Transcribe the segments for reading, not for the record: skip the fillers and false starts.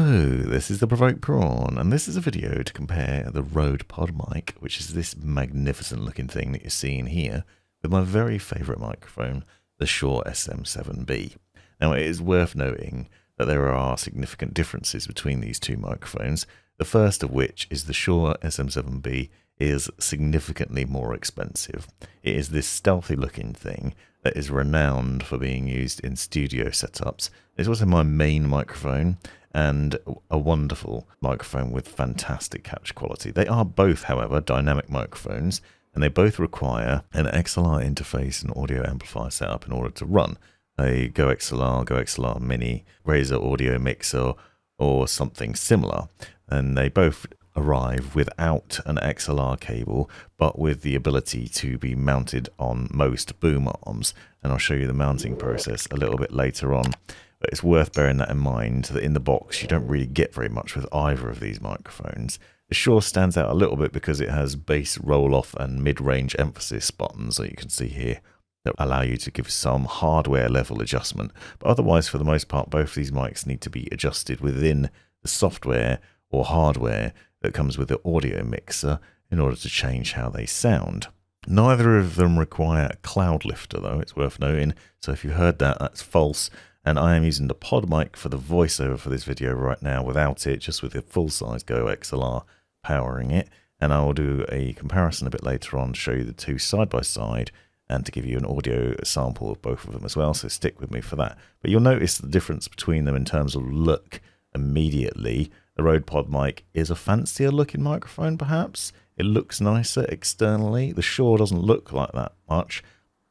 Hello, this is the Provoked Prawn, and this is a video to compare the Rode Podmic, which is this magnificent looking thing that you're seeing here, with my very favourite microphone, the Shure SM7B. Now it is worth noting that there are significant differences between these two microphones, the first of which is the Shure SM7B is significantly more expensive. It is this stealthy looking thing that is renowned for being used in studio setups. It's also my main microphone and a wonderful microphone with fantastic capture quality. They are both, however, dynamic microphones, and they both require an XLR interface and audio amplifier setup in order to run. A GoXLR, GoXLR Mini, Razer audio mixer, or something similar. And they both arrive without an XLR cable, but with the ability to be mounted on most boom arms. And I'll show you the mounting process a little bit later on. But it's worth bearing that in mind that in the box you don't really get very much with either of these microphones. The Shure stands out a little bit because it has bass roll-off and mid-range emphasis buttons that you can see here that allow you to give some hardware level adjustment. But otherwise, for the most part, both these mics need to be adjusted within the software or hardware that comes with the audio mixer in order to change how they sound. Neither of them require a cloud lifter though, it's worth noting. So if you heard that, that's false. And I am using the Podmic for the voiceover for this video right now without it, just with the full-size GoXLR powering it. And I will do a comparison a bit later on to show you the two side by side and to give you an audio sample of both of them as well, so stick with me for that. But you'll notice the difference between them in terms of look immediately. The Rode Podmic is a fancier looking microphone perhaps. It looks nicer externally. The Shure doesn't look like that much,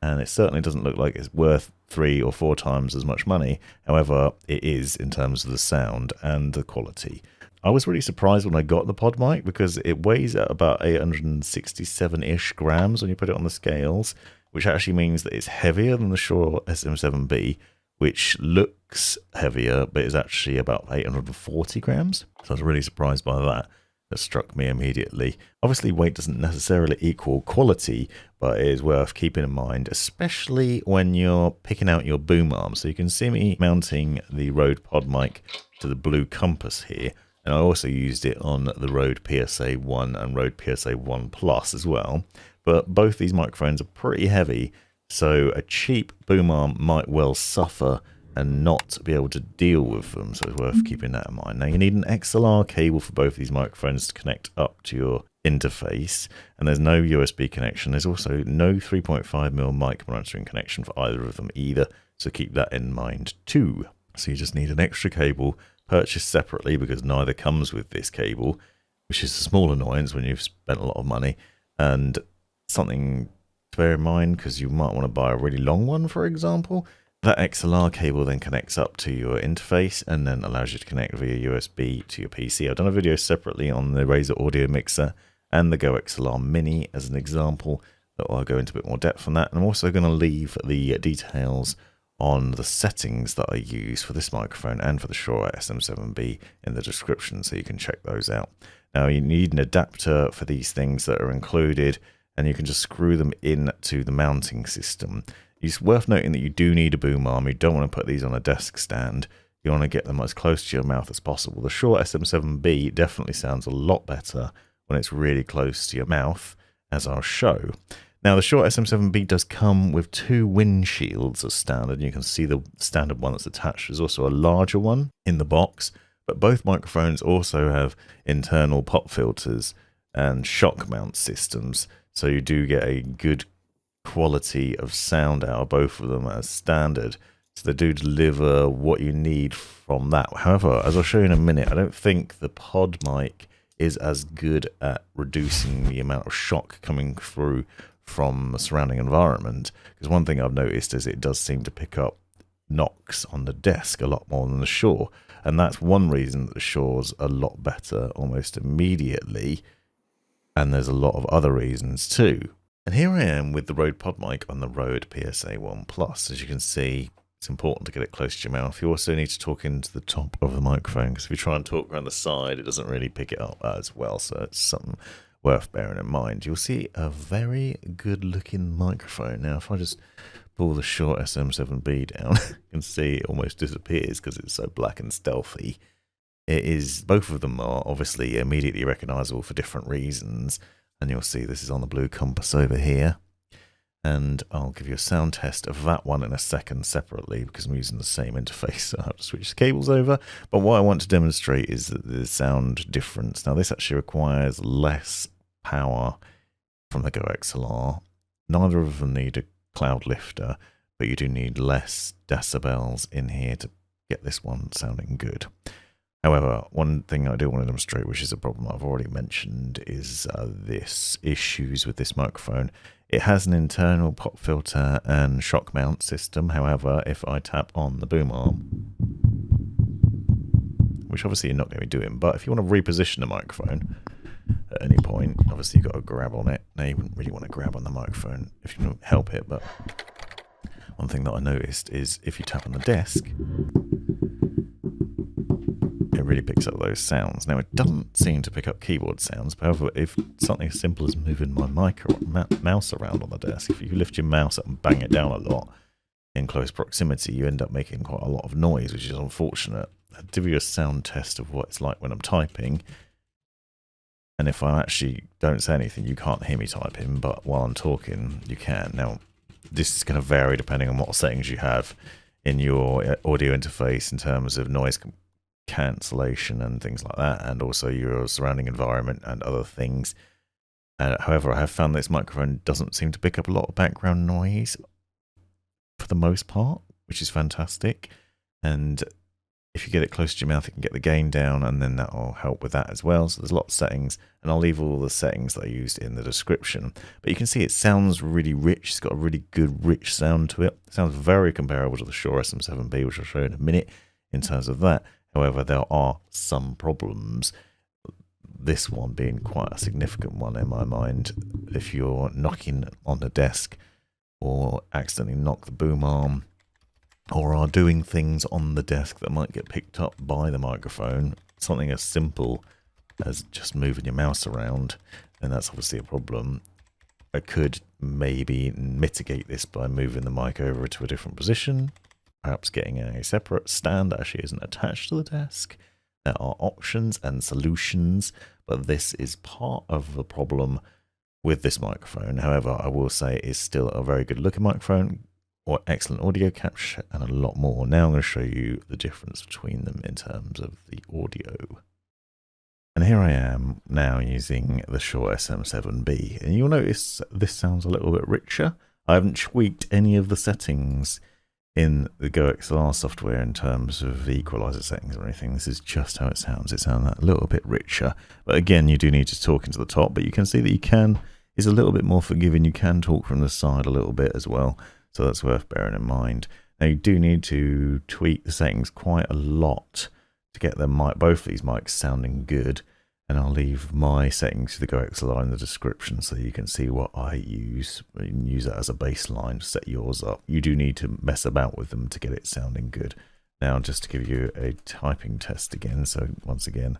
and it certainly doesn't look like it's worth 3 or 4 times as much money. However, it is in terms of the sound and the quality. I was really surprised when I got the Podmic because it weighs at about 867-ish grams when you put it on the scales, which actually means that it's heavier than the Shure SM7B, which looks heavier, but is actually about 840 grams. So I was really surprised by that. That struck me immediately. Obviously, weight doesn't necessarily equal quality, but it is worth keeping in mind, especially when you're picking out your boom arm. So you can see me mounting the Rode Podmic to the blue compass here. And I also used it on the Rode PSA 1 and Rode PSA 1 Plus as well. But both these microphones are pretty heavy, so a cheap boom arm might well suffer and not be able to deal with them, so it's worth keeping that in mind. Now you need an XLR cable for both these microphones to connect up to your interface, and there's no USB connection. There's also no 3.5mm mic monitoring connection for either of them either, so keep that in mind too. So you just need an extra cable purchased separately because neither comes with this cable, which is a small annoyance when you've spent a lot of money, and something to bear in mind because you might want to buy a really long one, for example. That XLR cable then connects up to your interface and then allows you to connect via USB to your PC. I've done a video separately on the Razer audio mixer and the GoXLR Mini as an example that I'll go into a bit more depth on that. And I'm also going to leave the details on the settings that I use for this microphone and for the Shure SM7B in the description so you can check those out. Now you need an adapter for these things that are included, and you can just screw them into the mounting system. It's worth noting that you do need a boom arm. You don't want to put these on a desk stand. You want to get them as close to your mouth as possible. The Shure SM7B definitely sounds a lot better when it's really close to your mouth, as I'll show. Now, the Shure SM7B does come with 2 windshields as standard. You can see the standard one that's attached. There's also a larger one in the box, but both microphones also have internal pop filters and shock mount systems, so you do get a good quality of sound out of both of them as standard. So they do deliver what you need from that. However, as I'll show you in a minute, I don't think the Podmic is as good at reducing the amount of shock coming through from the surrounding environment, because one thing I've noticed is it does seem to pick up knocks on the desk a lot more than the Shure, and that's one reason that the Shure's a lot better almost immediately, and there's a lot of other reasons too. And here I am with the Rode Podmic on the Rode PSA 1 Plus. As you can see, it's important to get it close to your mouth. You also need to talk into the top of the microphone, because if you try and talk around the side, it doesn't really pick it up as well, so it's something worth bearing in mind. You'll see a very good looking microphone. Now, if I just pull the Shure SM7B down, you can see it almost disappears because it's so black and stealthy. it is, both of them are obviously immediately recognizable for different reasons. And you'll see this is on the blue compass over here. And I'll give you a sound test of that one in a second separately because I'm using the same interface, so I have to switch the cables over. But what I want to demonstrate is that the sound difference. Now this actually requires less power from the GoXLR. Neither of them need a cloud lifter, but you do need less decibels in here to get this one sounding good. However, one thing I do want to demonstrate, which is a problem I've already mentioned, is this issues with this microphone. It has an internal pop filter and shock mount system. However, if I tap on the boom arm, which obviously you're not going to be doing, but if you want to reposition the microphone at any point, obviously you've got to grab on it. Now, you wouldn't really want to grab on the microphone if you don't help it, but one thing that I noticed is if you tap on the desk, it really picks up those sounds. Now, it doesn't seem to pick up keyboard sounds. However, if something as simple as moving my mic or mouse around on the desk, if you lift your mouse up and bang it down a lot in close proximity, you end up making quite a lot of noise, which is unfortunate. I'll give you a sound test of what it's like when I'm typing. And if I actually don't say anything, you can't hear me typing, but while I'm talking, you can. Now, this is going to vary depending on what settings you have in your audio interface in terms of noise cancellation and things like that, and also your surrounding environment and other things. However, I have found this microphone doesn't seem to pick up a lot of background noise for the most part, which is fantastic. And if you get it close to your mouth, you can get the gain down, and then that will help with that as well. So there's a lot of settings, and I'll leave all the settings that I used in the description. But you can see it sounds really rich. It's got a really good, rich sound to it. It sounds very comparable to the Shure SM7B, which I'll show you in a minute in terms of that. However, there are some problems, this one being quite a significant one in my mind. If you're knocking on the desk or accidentally knock the boom arm or are doing things on the desk that might get picked up by the microphone, something as simple as just moving your mouse around, then that's obviously a problem. I could maybe mitigate this by moving the mic over to a different position. Perhaps getting a separate stand that actually isn't attached to the desk. There are options and solutions, but this is part of the problem with this microphone. However, I will say it is still a very good looking microphone, or excellent audio capture, and a lot more. Now I'm going to show you the difference between them in terms of the audio. And here I am now using the Shure SM7B, and you'll notice this sounds a little bit richer. I haven't tweaked any of the settings in the GoXLR software in terms of the equalizer settings or anything. This is just how it sounds. It sounds a little bit richer. But again, you do need to talk into the top, but you can see that you can, is a little bit more forgiving. You can talk from the side a little bit as well. So that's worth bearing in mind. Now you do need to tweak the settings quite a lot to get them both of these mics sounding good. And I'll leave my settings for the GoXLR in the description so you can see what I use. You can use that as a baseline to set yours up. You do need to mess about with them to get it sounding good. Now, just to give you a typing test again. So once again,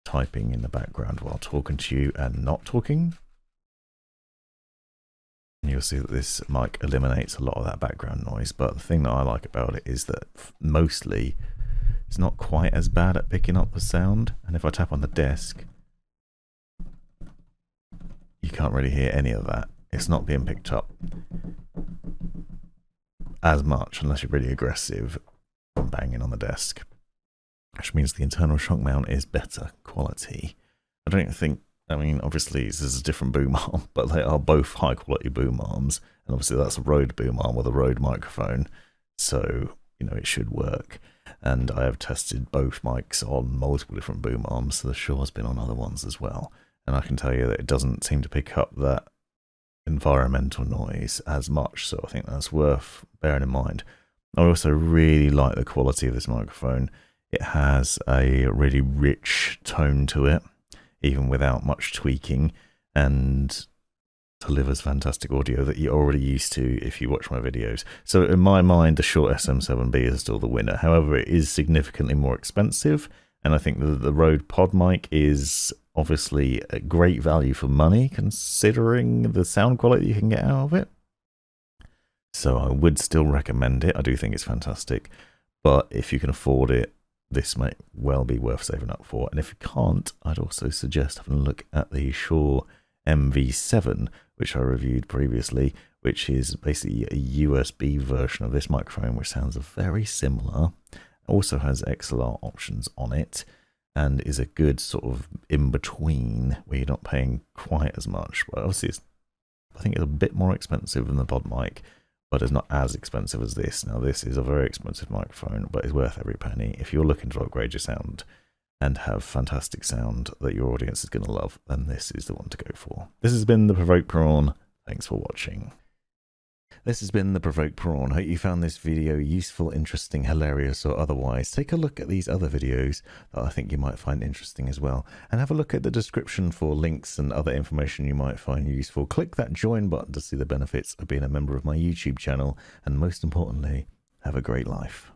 typing in the background while talking to you and not talking. And you'll see that this mic eliminates a lot of that background noise. But the thing that I like about it is that mostly it's not quite as bad at picking up the sound. And if I tap on the desk, you can't really hear any of that. It's not being picked up as much unless you're really aggressive from banging on the desk, which means the internal shock mount is better quality. I don't think, I mean, obviously this is a different boom arm, but they are both high quality boom arms. And obviously that's a Rode boom arm with a Rode microphone. So, you know, it should work. And I have tested both mics on multiple different boom arms, so the Shure's been on other ones as well. And I can tell you that it doesn't seem to pick up that environmental noise as much, so I think that's worth bearing in mind. I also really like the quality of this microphone. It has a really rich tone to it, even without much tweaking, and delivers fantastic audio that you're already used to if you watch my videos. So in my mind, the Shure SM7B is still the winner. However, it is significantly more expensive, and I think the Rode Podmic is obviously a great value for money considering the sound quality you can get out of it. So I would still recommend it. I do think it's fantastic, but if you can afford it, this might well be worth saving up for. And if you can't, I'd also suggest having a look at the Shure MV7, which I reviewed previously, which is basically a USB version of this microphone, which sounds very similar. Also has XLR options on it, and is a good sort of in-between where you're not paying quite as much. But obviously, I think it's a bit more expensive than the Podmic, but it's not as expensive as this. Now, this is a very expensive microphone, but it's worth every penny. If you're looking to upgrade your sound and have fantastic sound that your audience is going to love, then this is the one to go for. This has been the Provoked Prawn. Thanks for watching. This has been the Provoked Prawn. Hope you found this video useful, interesting, hilarious, or otherwise. Take a look at these other videos that I think you might find interesting as well. And have a look at the description for links and other information you might find useful. Click that join button to see the benefits of being a member of my YouTube channel. And most importantly, have a great life.